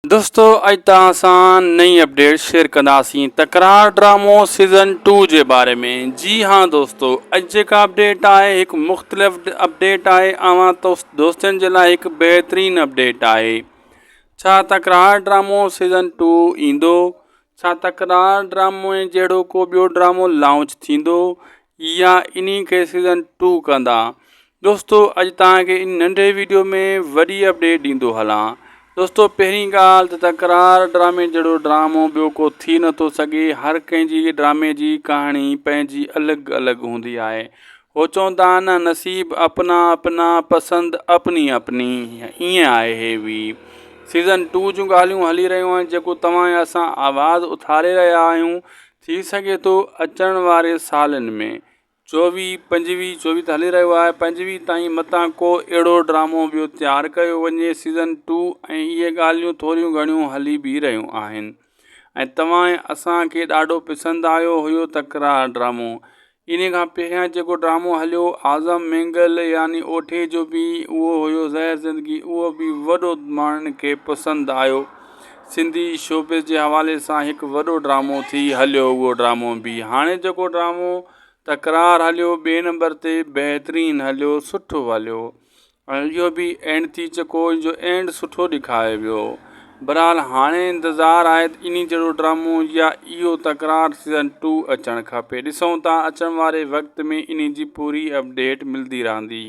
दोस्तों अज तव्हां नई अपडेट शेयर कंदासीं तकरार ड्रामो सीज़न 2 के बारे में। जी हाँ दोस्तों, अज जेका अपडेट है एक मुख्तलिफ अपडेट है। अवां दोस्तन जे लाइ एक बेहतरीन अपडेट है। छा तकरार ड्रामो सीज़न 2 ईंदो? छा तकरार ड्रामो जहिड़ो को ॿियो ड्रामो लॉन्च थींदो या इन्ही के सीज़न 2 कंदा? दोस्तों अज तव्हांखे इन नंढे वीडियो में वॾी अपडेट ॾींदो हलां। दोस्तों पहिरीं ॻाल्हि त तकरार ड्रामे जहिड़ो ड्रामो ॿियो को थी नथो सघे। हर कंहिंजी ड्रामे जी कहाणी पंहिंजी अलॻि अलॻि हूंदी आहे। हो चवंदा आहिनि नसीब अपना अपना पसंदि अपनी अपनी, ईअं आहे हे बि। सीज़न 2 जूं ॻाल्हियूं हली रहियूं आहिनि जेको तव्हां या असां आवाज़ु उथारे रहिया आहियूं। थी सघे थो अचण वारे सालनि में 24, 25, 24 त हली रहियो आहे, 25 ताईं मतां को अहिड़ो ड्रामो ॿियो तयारु कयो वञे सीज़न 2। ऐं इहे ॻाल्हियूं थोरियूं घणियूं हली बि रहियूं आहिनि ऐं तव्हां असांखे ॾाढो पसंदि आयो हुयो तकरार ड्रामो। इन खां पहिरियां जेको ड्रामो हलियो आज़म मैंगल यानी ओठे जो बि उहो हुयो ज़हर ज़िंदगी, उहो बि वॾो माण्हुनि खे पसंदि आयो। सिंधी शोबिस जे हवाले सां हिकु वॾो ड्रामो थी हलियो उहो ड्रामो बि। हाणे जेको ड्रामो तकरार हलियो ॿिए नंबर ते बहितरीन हलियो, सुठो हलियो ऐं इहो बि एंड थी चुको, जो एंड सुठो ॾेखारे वियो। बहरहाल हाणे इंतज़ारु आहे इन जहिड़ो ड्रामो या इहो तकरार सीज़न 2 अचणु खपे। ॾिसूं था अचण वारे वक़्त में इन जी पूरी अपडेट मिलंदी रहंदी।